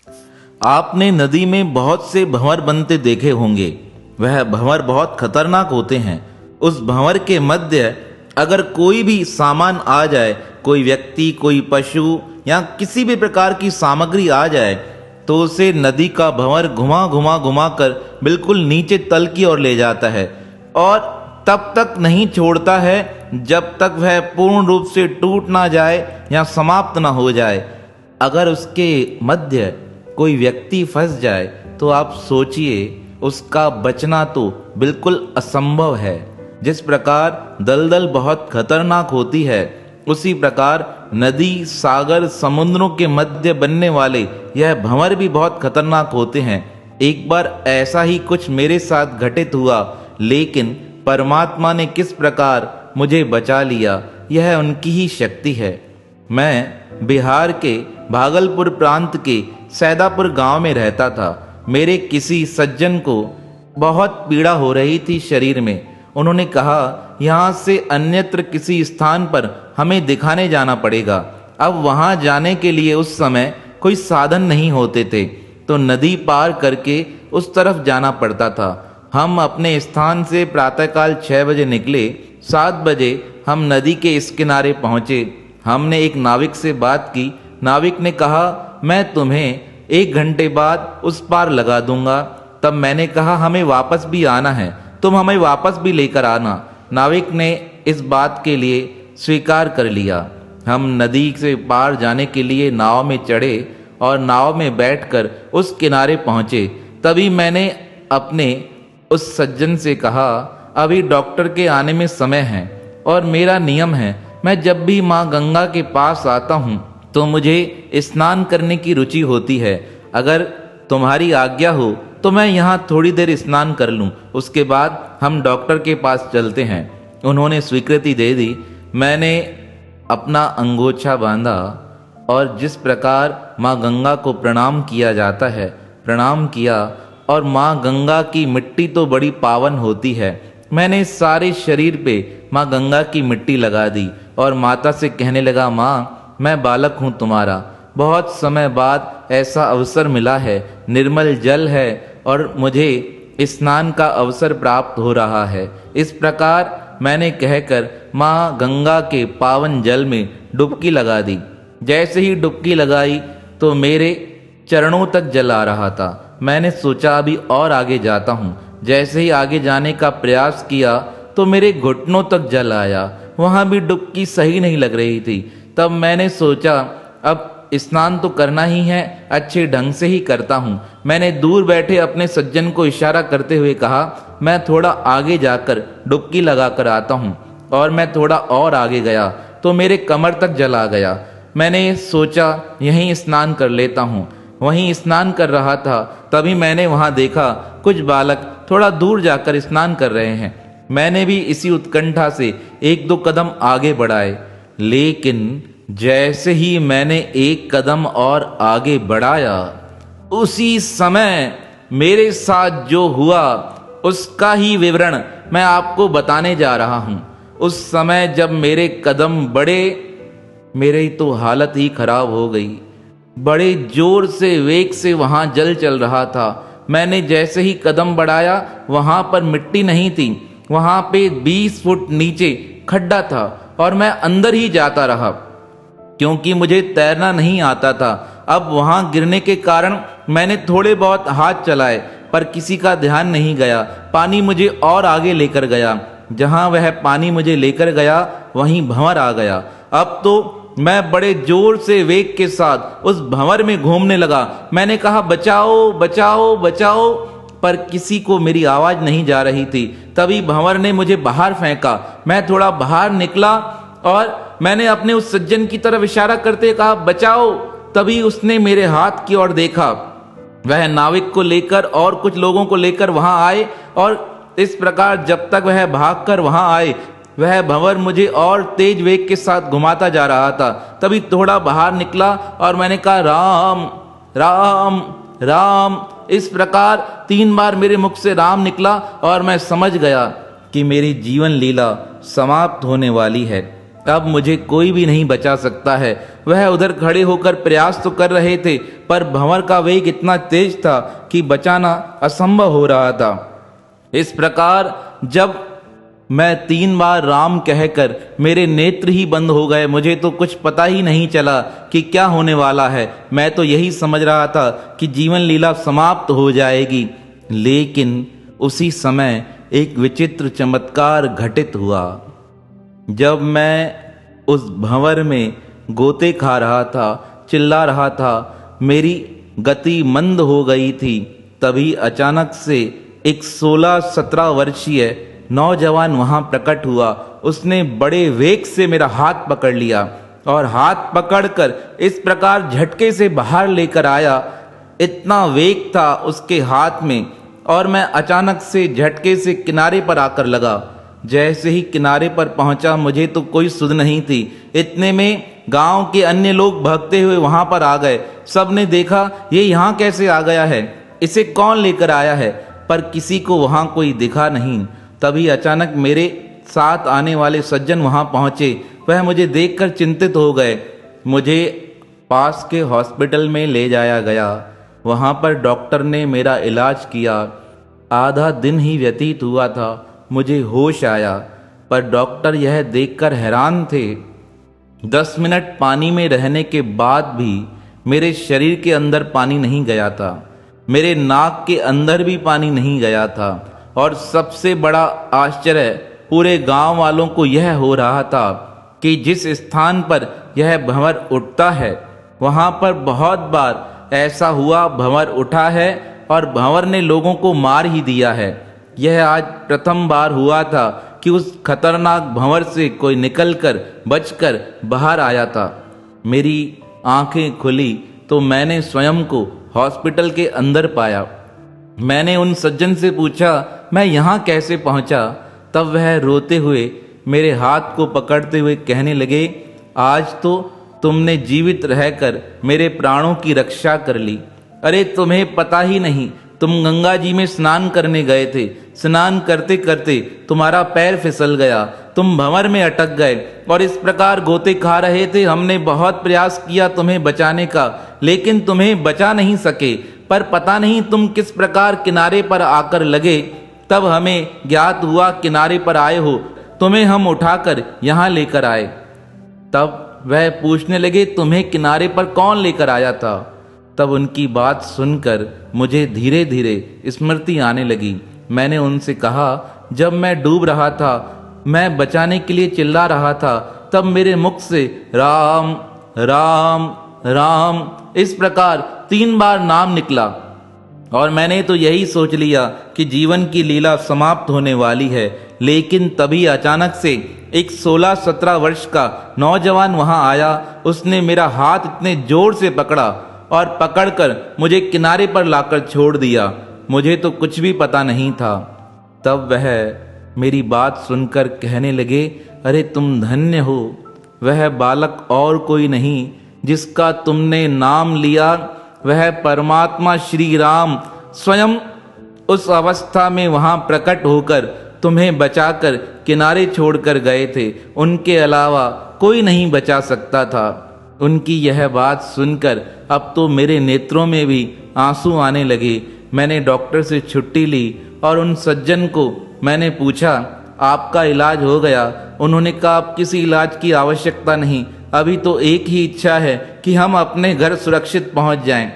आपने नदी में बहुत से भंवर बनते देखे होंगे। वह भंवर बहुत खतरनाक होते हैं। उस भंवर के मध्य अगर कोई भी सामान आ जाए, कोई व्यक्ति, कोई पशु या किसी भी प्रकार की सामग्री आ जाए, तो उसे नदी का भंवर घुमा घुमा घुमा कर बिल्कुल नीचे तल की ओर ले जाता है और तब तक नहीं छोड़ता है जब तक वह पूर्ण रूप से टूट ना जाए या समाप्त ना हो जाए। अगर उसके मध्य कोई व्यक्ति फंस जाए तो आप सोचिए, उसका बचना तो बिल्कुल असंभव है। जिस प्रकार दलदल बहुत खतरनाक होती है, उसी प्रकार नदी, सागर, समुद्रों के मध्य बनने वाले यह भंवर भी बहुत खतरनाक होते हैं। एक बार ऐसा ही कुछ मेरे साथ घटित हुआ, लेकिन परमात्मा ने किस प्रकार मुझे बचा लिया, यह उनकी ही शक्ति है। मैं बिहार के भागलपुर प्रांत के सैदापुर गांव में रहता था। मेरे किसी सज्जन को बहुत पीड़ा हो रही थी शरीर में। उन्होंने कहा, यहाँ से अन्यत्र किसी स्थान पर हमें दिखाने जाना पड़ेगा। अब वहाँ जाने के लिए उस समय कोई साधन नहीं होते थे, तो नदी पार करके उस तरफ जाना पड़ता था। हम अपने स्थान से प्रातःकाल 6 बजे निकले। 7 बजे हम नदी के इस किनारे पहुँचे। हमने एक नाविक से बात की। नाविक ने कहा, मैं तुम्हें 1 घंटे बाद उस पार लगा दूंगा। तब मैंने कहा, हमें वापस भी आना है, तुम हमें वापस भी लेकर आना। नाविक ने इस बात के लिए स्वीकार कर लिया। हम नदी से पार जाने के लिए नाव में चढ़े और नाव में बैठकर उस किनारे पहुँचे। तभी मैंने अपने उस सज्जन से कहा, अभी डॉक्टर के आने में समय है और मेरा नियम है, मैं जब भी माँ गंगा के पास आता हूँ तो मुझे स्नान करने की रुचि होती है। अगर तुम्हारी आज्ञा हो तो मैं यहाँ थोड़ी देर स्नान कर लूँ, उसके बाद हम डॉक्टर के पास चलते हैं। उन्होंने स्वीकृति दे दी। मैंने अपना अंगोछा बांधा और जिस प्रकार माँ गंगा को प्रणाम किया जाता है, प्रणाम किया। और माँ गंगा की मिट्टी तो बड़ी पावन होती है। मैंने सारे शरीर पे माँ गंगा की मिट्टी लगा दी और माता से कहने लगा, माँ मैं बालक हूँ तुम्हारा, बहुत समय बाद ऐसा अवसर मिला है, निर्मल जल है और मुझे स्नान का अवसर प्राप्त हो रहा है। इस प्रकार मैंने कहकर माँ गंगा के पावन जल में डुबकी लगा दी। जैसे ही डुबकी लगाई तो मेरे चरणों तक जल आ रहा था। मैंने सोचा अभी और आगे जाता हूँ। जैसे ही आगे जाने का प्रयास किया तो मेरे घुटनों तक जल आया। वहाँ भी डुबकी सही नहीं लग रही थी। तब मैंने सोचा अब स्नान तो करना ही है, अच्छे ढंग से ही करता हूँ। मैंने दूर बैठे अपने सज्जन को इशारा करते हुए कहा, मैं थोड़ा आगे जाकर डुबकी लगा कर आता हूँ। और मैं थोड़ा और आगे गया तो मेरे कमर तक जल आ गया। मैंने सोचा यहीं स्नान कर लेता हूँ। वहीं स्नान कर रहा था, तभी मैंने वहाँ देखा कुछ बालक थोड़ा दूर जाकर स्नान कर रहे हैं। मैंने भी इसी उत्कंठा से 1-2 कदम आगे बढ़ाए, लेकिन जैसे ही मैंने 1 कदम और आगे बढ़ाया, उसी समय मेरे साथ जो हुआ उसका ही विवरण मैं आपको बताने जा रहा हूँ। उस समय जब मेरे कदम बढ़े, मेरी तो हालत ही खराब हो गई। बड़े जोर से वेग से वहाँ जल चल रहा था। मैंने जैसे ही कदम बढ़ाया, वहाँ पर मिट्टी नहीं थी, वहाँ पे 20 फुट नीचे खड्डा था और मैं अंदर ही जाता रहा क्योंकि मुझे तैरना नहीं आता था। अब वहाँ गिरने के कारण मैंने थोड़े बहुत हाथ चलाए पर किसी का ध्यान नहीं गया। पानी मुझे और आगे लेकर गया। जहाँ वह पानी मुझे लेकर गया वहीं भंवर आ गया। अब तो मैं बड़े जोर से वेग के साथ उस भंवर में घूमने लगा। मैंने कहा, बचाओ बचाओ बचाओ, पर किसी को मेरी आवाज नहीं जा रही थी। तभी भंवर ने मुझे बाहर फेंका। मैं थोड़ा बाहर निकला और मैंने अपने उस सज्जन की तरफ इशारा करते कहा, बचाओ। तभी उसने मेरे हाथ की ओर देखा। वह नाविक को लेकर और कुछ लोगों को लेकर वहां आए और इस प्रकार जब तक वह भागकर वहां आए, वह भंवर मुझे और तेज वेग के साथ घुमाता जा रहा था। तभी थोड़ा बाहर निकला और मैंने कहा, राम राम राम। इस प्रकार 3 बार मेरे मुख से राम निकला और मैं समझ गया कि मेरी जीवन लीला समाप्त होने वाली है। अब मुझे कोई भी नहीं बचा सकता है। वह उधर खड़े होकर प्रयास तो कर रहे थे, पर भंवर का वेग इतना तेज था कि बचाना असंभव हो रहा था। इस प्रकार जब मैं 3 बार राम कहकर मेरे नेत्र ही बंद हो गए, मुझे तो कुछ पता ही नहीं चला कि क्या होने वाला है। मैं तो यही समझ रहा था कि जीवन लीला समाप्त हो जाएगी, लेकिन उसी समय एक विचित्र चमत्कार घटित हुआ। जब मैं उस भंवर में गोते खा रहा था, चिल्ला रहा था, मेरी गति मंद हो गई थी, तभी अचानक से एक 16-17 वर्षीय नौजवान वहां प्रकट हुआ। उसने बड़े वेग से मेरा हाथ पकड़ लिया और हाथ पकड़कर इस प्रकार झटके से बाहर लेकर आया। इतना वेग था उसके हाथ में, और मैं अचानक से झटके से किनारे पर आकर लगा। जैसे ही किनारे पर पहुंचा, मुझे तो कोई सुध नहीं थी। इतने में गांव के अन्य लोग भागते हुए वहां पर आ गए। सबने देखा ये यहाँ कैसे आ गया है, इसे कौन लेकर आया है, पर किसी को वहां कोई दिखा नहीं। तभी अचानक मेरे साथ आने वाले सज्जन वहां पहुंचे। वह मुझे देखकर चिंतित हो गए। मुझे पास के हॉस्पिटल में ले जाया गया। वहां पर डॉक्टर ने मेरा इलाज किया। आधा दिन ही व्यतीत हुआ था, मुझे होश आया, पर डॉक्टर यह देखकर हैरान थे। 10 मिनट पानी में रहने के बाद भी मेरे शरीर के अंदर पानी नहीं गया था, मेरे नाक के अंदर भी पानी नहीं गया था। और सबसे बड़ा आश्चर्य पूरे गांव वालों को यह हो रहा था कि जिस स्थान पर यह भंवर उठता है, वहां पर बहुत बार ऐसा हुआ, भंवर उठा है और भंवर ने लोगों को मार ही दिया है। यह आज प्रथम बार हुआ था कि उस खतरनाक भंवर से कोई निकलकर बचकर बाहर आया था। मेरी आंखें खुली तो मैंने स्वयं को हॉस्पिटल के अंदर पाया। मैंने उन सज्जन से पूछा मैं यहाँ कैसे पहुँचा। तब वह रोते हुए मेरे हाथ को पकड़ते हुए कहने लगे, आज तो तुमने जीवित रहकर मेरे प्राणों की रक्षा कर ली। अरे तुम्हें पता ही नहीं, तुम गंगा जी में स्नान करने गए थे, स्नान करते करते तुम्हारा पैर फिसल गया, तुम भंवर में अटक गए और इस प्रकार गोते खा रहे थे। हमने बहुत प्रयास किया तुम्हें बचाने का, लेकिन तुम्हें बचा नहीं सके। पर पता नहीं तुम किस प्रकार किनारे पर आकर लगे। तब हमें ज्ञात हुआ किनारे पर आए हो, तुम्हें हम उठाकर यहाँ लेकर आए। तब वह पूछने लगे तुम्हें किनारे पर कौन लेकर आया था। तब उनकी बात सुनकर मुझे धीरे धीरे स्मृति आने लगी। मैंने उनसे कहा, जब मैं डूब रहा था, मैं बचाने के लिए चिल्ला रहा था, तब मेरे मुख से राम राम राम इस प्रकार 3 बार नाम निकला और मैंने तो यही सोच लिया कि जीवन की लीला समाप्त होने वाली है। लेकिन तभी अचानक से एक 16-17 वर्ष का नौजवान वहां आया। उसने मेरा हाथ इतने जोर से पकड़ा और पकड़कर मुझे किनारे पर लाकर छोड़ दिया। मुझे तो कुछ भी पता नहीं था। तब वह मेरी बात सुनकर कहने लगे, अरे तुम धन्य हो, वह बालक और कोई नहीं जिसका तुमने नाम लिया, वह परमात्मा श्री राम स्वयं उस अवस्था में वहां प्रकट होकर तुम्हें बचाकर किनारे छोड़कर गए थे। उनके अलावा कोई नहीं बचा सकता था। उनकी यह बात सुनकर अब तो मेरे नेत्रों में भी आंसू आने लगे। मैंने डॉक्टर से छुट्टी ली और उन सज्जन को मैंने पूछा, आपका इलाज हो गया? उन्होंने कहा, अब किसी इलाज की आवश्यकता नहीं, अभी तो एक ही इच्छा है कि हम अपने घर सुरक्षित पहुंच जाएं।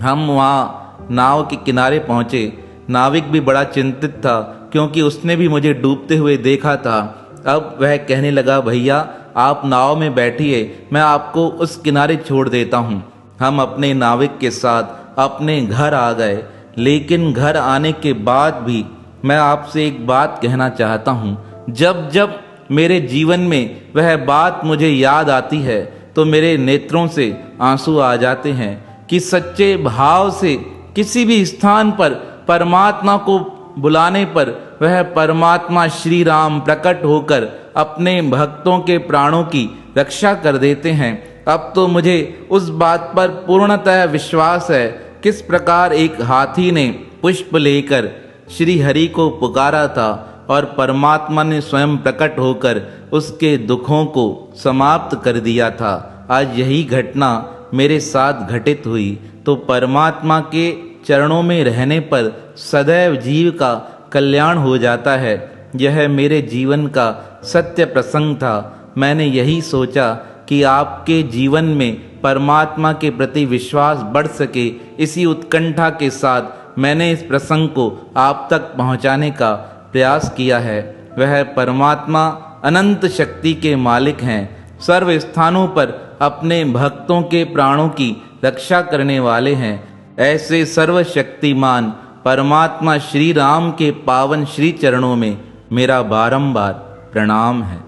हम वहाँ नाव के किनारे पहुँचे। नाविक भी बड़ा चिंतित था क्योंकि उसने भी मुझे डूबते हुए देखा था। अब वह कहने लगा, भैया आप नाव में बैठिए, मैं आपको उस किनारे छोड़ देता हूँ। हम अपने नाविक के साथ अपने घर आ गए। लेकिन घर आने के बाद भी मैं आपसे एक बात कहना चाहता हूँ। जब जब मेरे जीवन में वह बात मुझे याद आती है तो मेरे नेत्रों से आंसू आ जाते हैं कि सच्चे भाव से किसी भी स्थान पर परमात्मा को बुलाने पर वह परमात्मा श्री राम प्रकट होकर अपने भक्तों के प्राणों की रक्षा कर देते हैं। अब तो मुझे उस बात पर पूर्णतः विश्वास है। किस प्रकार एक हाथी ने पुष्प लेकर श्री हरि को पुकारा था, और परमात्मा ने स्वयं प्रकट होकर उसके दुखों को समाप्त कर दिया था। आज यही घटना मेरे साथ घटित हुई, तो परमात्मा के चरणों में रहने पर सदैव जीव का कल्याण हो जाता है। यह मेरे जीवन का सत्य प्रसंग था। मैंने यही सोचा कि आपके जीवन में परमात्मा के प्रति विश्वास बढ़ सके, इसी उत्कंठा के साथ मैंने इस प्रसंग को आप तक पहुंचाने का प्रयास किया है। वह परमात्मा अनंत शक्ति के मालिक हैं, सर्व स्थानों पर अपने भक्तों के प्राणों की रक्षा करने वाले हैं। ऐसे सर्वशक्तिमान परमात्मा श्री राम के पावन श्री चरणों में मेरा बारंबार प्रणाम है,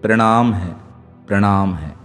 प्रणाम है, प्रणाम है।